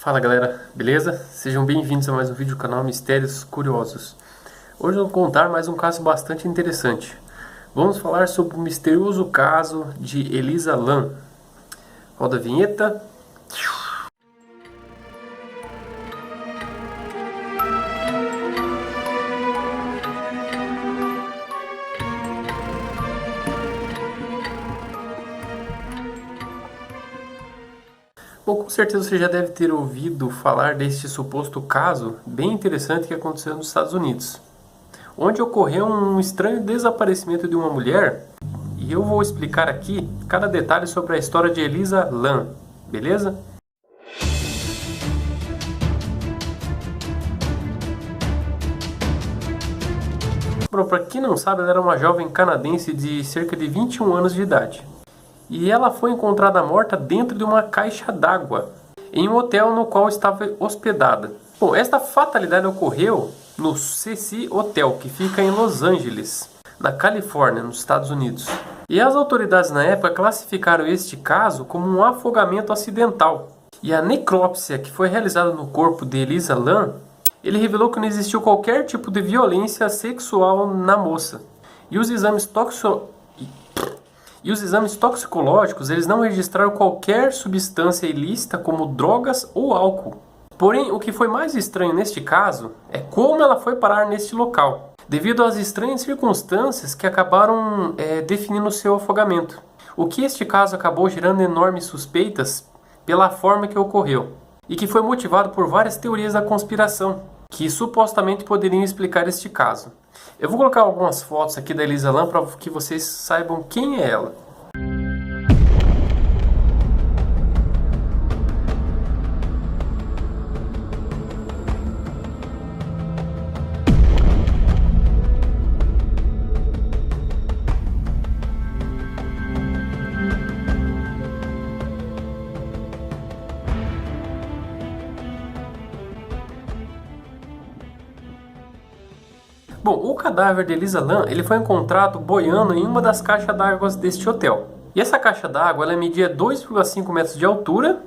Fala galera, beleza? Sejam bem-vindos a mais um vídeo do canal Mistérios Curiosos. Hoje eu vou contar mais um caso bastante interessante. Vamos falar sobre o misterioso caso de Elisa Lam. Roda a vinheta. Bom, com certeza você já deve ter ouvido falar deste suposto caso bem interessante que aconteceu nos Estados Unidos, onde ocorreu um estranho desaparecimento de uma mulher, e eu vou explicar aqui cada detalhe sobre a história de Elisa Lam, beleza? Bom, para quem não sabe, ela era uma jovem canadense de cerca de 21 anos de idade. E ela foi encontrada morta dentro de uma caixa d'água, em um hotel no qual estava hospedada. Bom, esta fatalidade ocorreu no Cecil Hotel, que fica em Los Angeles, na Califórnia, nos Estados Unidos. E as autoridades na época classificaram este caso como um afogamento acidental. E a necrópsia que foi realizada no corpo de Elisa Lam, ele revelou que não existiu qualquer tipo de violência sexual na moça. E os exames toxicológicos, eles não registraram qualquer substância ilícita como drogas ou álcool. Porém, o que foi mais estranho neste caso é como ela foi parar neste local, devido às estranhas circunstâncias que acabaram definindo o seu afogamento. O que este caso acabou gerando enormes suspeitas pela forma que ocorreu, e que foi motivado por várias teorias da conspiração, que supostamente poderiam explicar este caso. Eu vou colocar algumas fotos aqui da Elisa Lam para que vocês saibam quem é ela. Bom, o cadáver de Elisa Lam, ele foi encontrado boiando em uma das caixas d'água deste hotel. E essa caixa d'água, ela media 2,5 metros de altura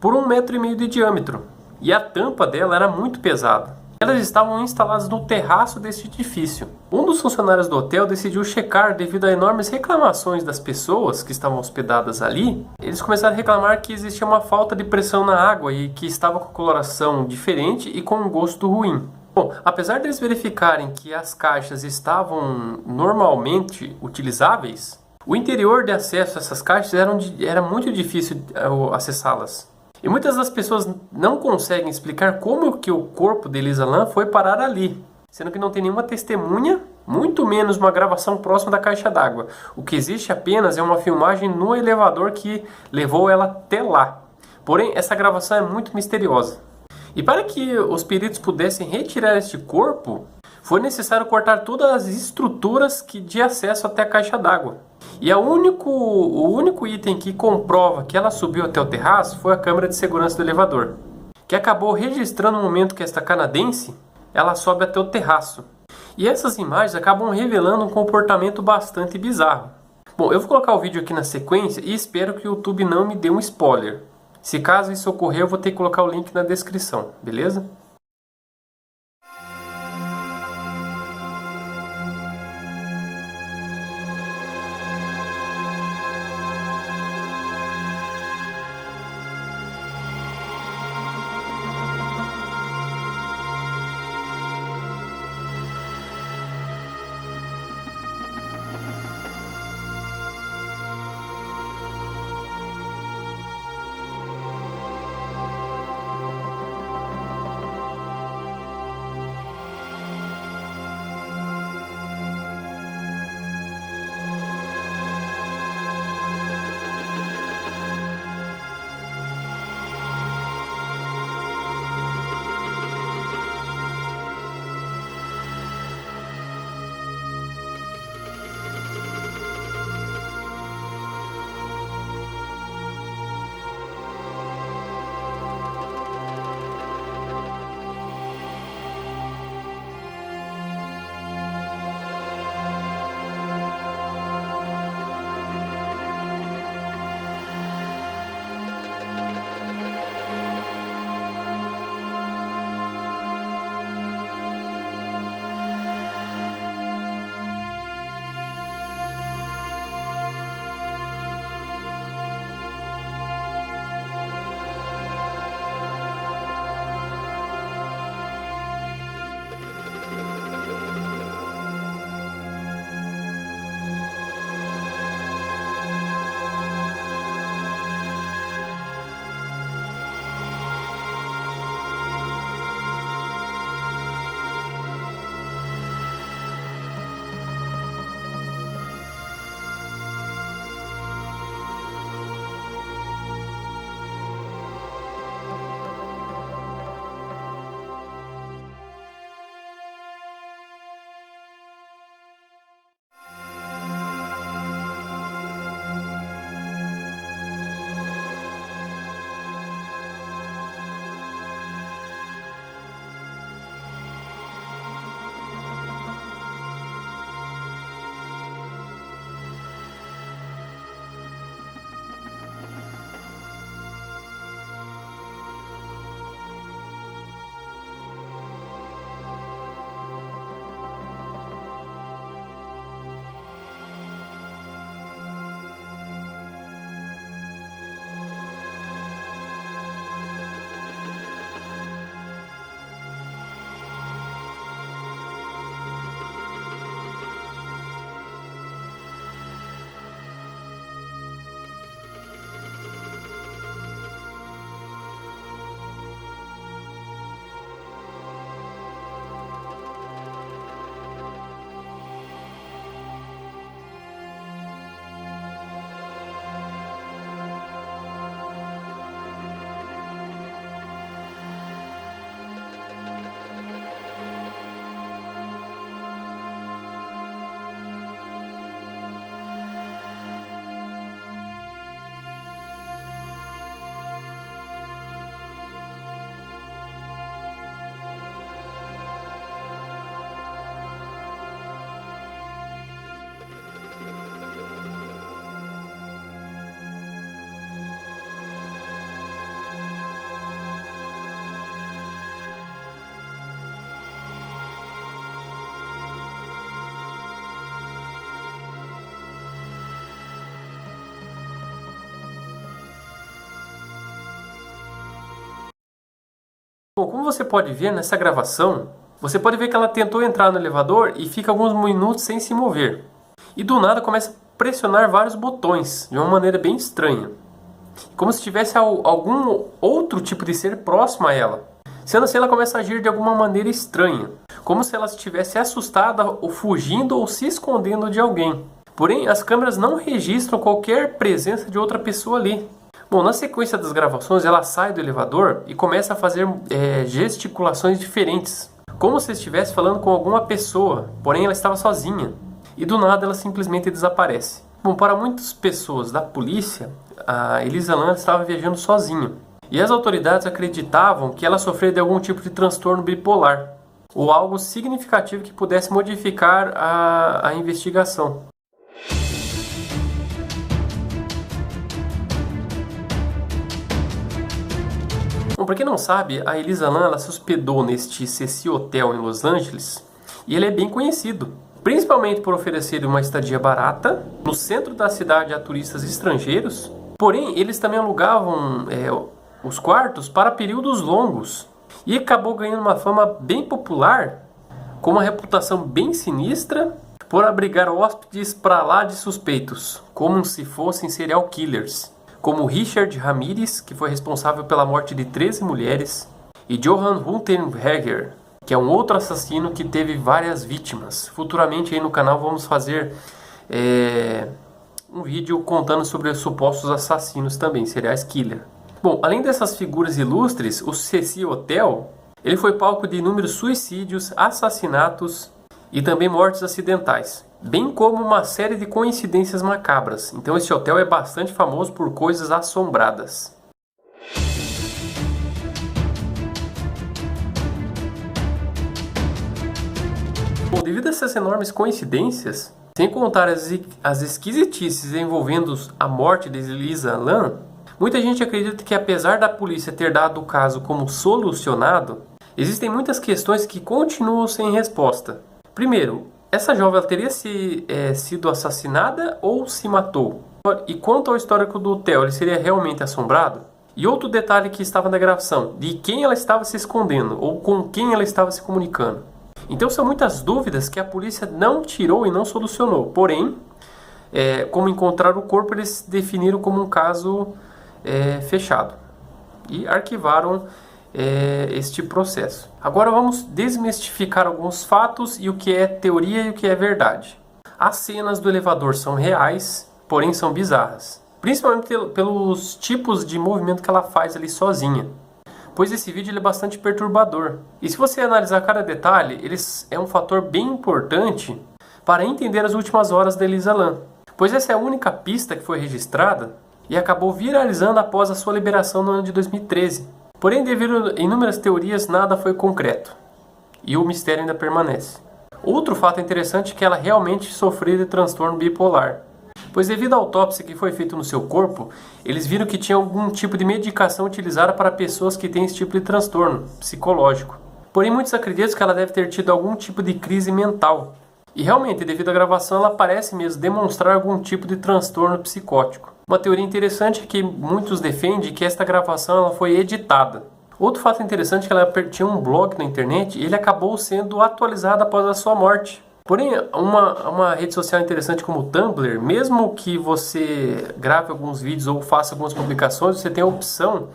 por 1,5 metro de diâmetro. E a tampa dela era muito pesada. Elas estavam instaladas no terraço deste edifício. Um dos funcionários do hotel decidiu checar devido a enormes reclamações das pessoas que estavam hospedadas ali. Eles começaram a reclamar que existia uma falta de pressão na água e que estava com coloração diferente e com um gosto ruim. Bom, apesar deles verificarem que as caixas estavam normalmente utilizáveis, o interior de acesso a essas caixas era muito difícil acessá-las. E muitas das pessoas não conseguem explicar como que o corpo de Elisa Lam foi parar ali, sendo que não tem nenhuma testemunha, muito menos uma gravação próxima da caixa d'água. O que existe apenas é uma filmagem no elevador que levou ela até lá. Porém, essa gravação é muito misteriosa. E para que os peritos pudessem retirar este corpo, foi necessário cortar todas as estruturas de acesso até a caixa d'água. E o único item que comprova que ela subiu até o terraço foi a câmera de segurança do elevador, que acabou registrando o momento que esta canadense ela sobe até o terraço. E essas imagens acabam revelando um comportamento bastante bizarro. Bom, eu vou colocar o vídeo aqui na sequência e espero que o YouTube não me dê um spoiler. Se caso isso ocorrer, eu vou ter que colocar o link na descrição, beleza? Bom, como você pode ver nessa gravação, você pode ver que ela tentou entrar no elevador e fica alguns minutos sem se mover. E do nada começa a pressionar vários botões, de uma maneira bem estranha. Como se tivesse algum outro tipo de ser próximo a ela. Sendo assim, ela começa a agir de alguma maneira estranha. Como se ela estivesse assustada ou fugindo ou se escondendo de alguém. Porém, as câmeras não registram qualquer presença de outra pessoa ali. Bom, na sequência das gravações, ela sai do elevador e começa a fazer gesticulações diferentes. Como se estivesse falando com alguma pessoa, porém ela estava sozinha. E do nada ela simplesmente desaparece. Bom, para muitas pessoas da polícia, a Elisa Lam estava viajando sozinha. E as autoridades acreditavam que ela sofria de algum tipo de transtorno bipolar. Ou algo significativo que pudesse modificar a investigação. Bom, para quem não sabe, a Elisa Lam ela se hospedou neste Cecil Hotel em Los Angeles e ele é bem conhecido, principalmente por oferecer uma estadia barata no centro da cidade a turistas estrangeiros. Porém, eles também alugavam os quartos para períodos longos e acabou ganhando uma fama bem popular, com uma reputação bem sinistra por abrigar hóspedes para lá de suspeitos, como se fossem serial killers, como Richard Ramirez, que foi responsável pela morte de 13 mulheres, e Johann Unterweger, que é um outro assassino que teve várias vítimas. Futuramente aí no canal vamos fazer um vídeo contando sobre os supostos assassinos também, serial killer. Bom, além dessas figuras ilustres, o Cecil Hotel ele foi palco de inúmeros suicídios, assassinatos e também mortes acidentais, bem como uma série de coincidências macabras. Então esse hotel é bastante famoso por coisas assombradas. Bom, devido a essas enormes coincidências, sem contar as esquisitices envolvendo a morte de Elisa Lam, muita gente acredita que apesar da polícia ter dado o caso como solucionado, existem muitas questões que continuam sem resposta. Primeiro, essa jovem teria sido assassinada ou se matou? E quanto ao histórico do hotel, ele seria realmente assombrado? E outro detalhe que estava na gravação, de quem ela estava se escondendo ou com quem ela estava se comunicando. Então são muitas dúvidas que a polícia não tirou e não solucionou. Porém, como encontrar o corpo, eles definiram como um caso fechado e arquivaram este processo. Agora vamos desmistificar alguns fatos e o que é teoria e o que é verdade. As cenas do elevador são reais, porém são bizarras, principalmente pelos tipos de movimento que ela faz ali sozinha, pois esse vídeo ele é bastante perturbador. E se você analisar cada detalhe, é um fator bem importante para entender as últimas horas da Elisa Lam, pois essa é a única pista que foi registrada e acabou viralizando após a sua liberação no ano de 2013. Porém, devido a inúmeras teorias, nada foi concreto. E o mistério ainda permanece. Outro fato interessante é que ela realmente sofreu de transtorno bipolar. Pois devido à autópsia que foi feita no seu corpo, eles viram que tinha algum tipo de medicação utilizada para pessoas que têm esse tipo de transtorno psicológico. Porém, muitos acreditam que ela deve ter tido algum tipo de crise mental. E realmente, devido à gravação, ela parece mesmo demonstrar algum tipo de transtorno psicótico. Uma teoria interessante é que muitos defendem que esta gravação ela foi editada. Outro fato interessante é que ela tinha um blog na internet e ele acabou sendo atualizado após a sua morte. Porém, uma rede social interessante como o Tumblr, mesmo que você grave alguns vídeos ou faça algumas publicações, você tem a opção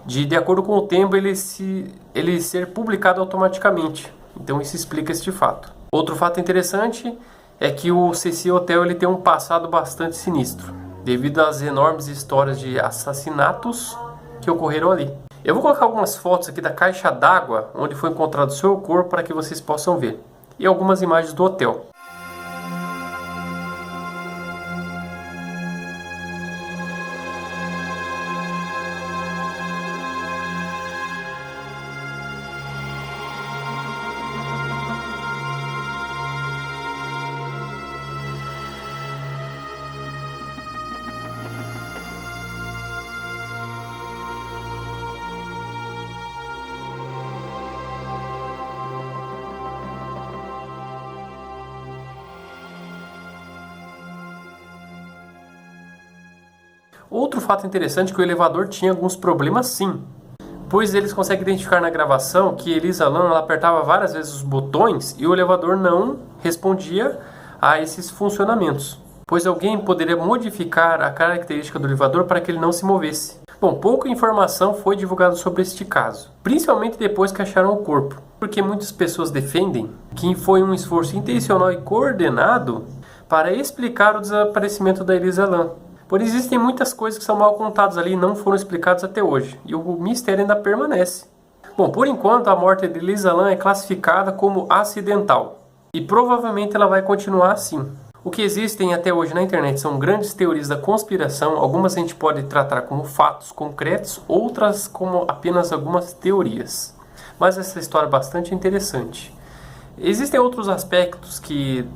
de acordo com o tempo, ele ser publicado automaticamente. Então isso explica este fato. Outro fato interessante é que o Cecil Hotel ele tem um passado bastante sinistro, devido às enormes histórias de assassinatos que ocorreram ali. Eu vou colocar algumas fotos aqui da caixa d'água onde foi encontrado o seu corpo para que vocês possam ver. E algumas imagens do hotel. Outro fato interessante é que o elevador tinha alguns problemas sim, pois eles conseguem identificar na gravação que Elisa Lam ela apertava várias vezes os botões e o elevador não respondia a esses funcionamentos, pois alguém poderia modificar a característica do elevador para que ele não se movesse. Bom, pouca informação foi divulgada sobre este caso, principalmente depois que acharam o corpo, porque muitas pessoas defendem que foi um esforço intencional e coordenado para explicar o desaparecimento da Elisa Lam. Porém, existem muitas coisas que são mal contadas ali e não foram explicadas até hoje, e o mistério ainda permanece. Bom, por enquanto a morte de Elisa Lam é classificada como acidental, e provavelmente ela vai continuar assim. O que existem até hoje na internet são grandes teorias da conspiração, algumas a gente pode tratar como fatos concretos, outras como apenas algumas teorias. Mas essa história é bastante interessante. Existem outros aspectos que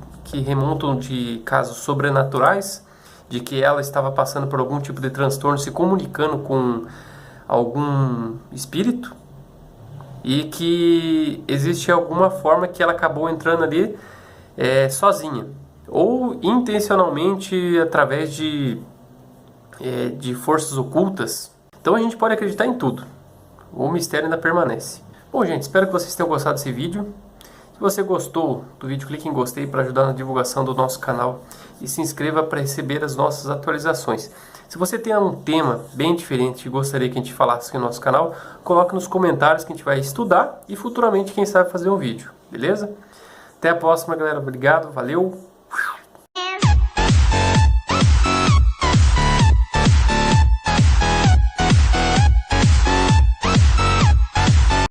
remontam de casos sobrenaturais, de que ela estava passando por algum tipo de transtorno, se comunicando com algum espírito, e que existe alguma forma que ela acabou entrando ali sozinha, ou intencionalmente através de forças ocultas. Então a gente pode acreditar em tudo, o mistério ainda permanece. Bom, gente, espero que vocês tenham gostado desse vídeo. Se você gostou do vídeo, clique em gostei para ajudar na divulgação do nosso canal e se inscreva para receber as nossas atualizações. Se você tem um tema bem diferente e gostaria que a gente falasse aqui no nosso canal, coloque nos comentários que a gente vai estudar e futuramente, quem sabe, fazer um vídeo, beleza? Até a próxima, galera. Obrigado, valeu!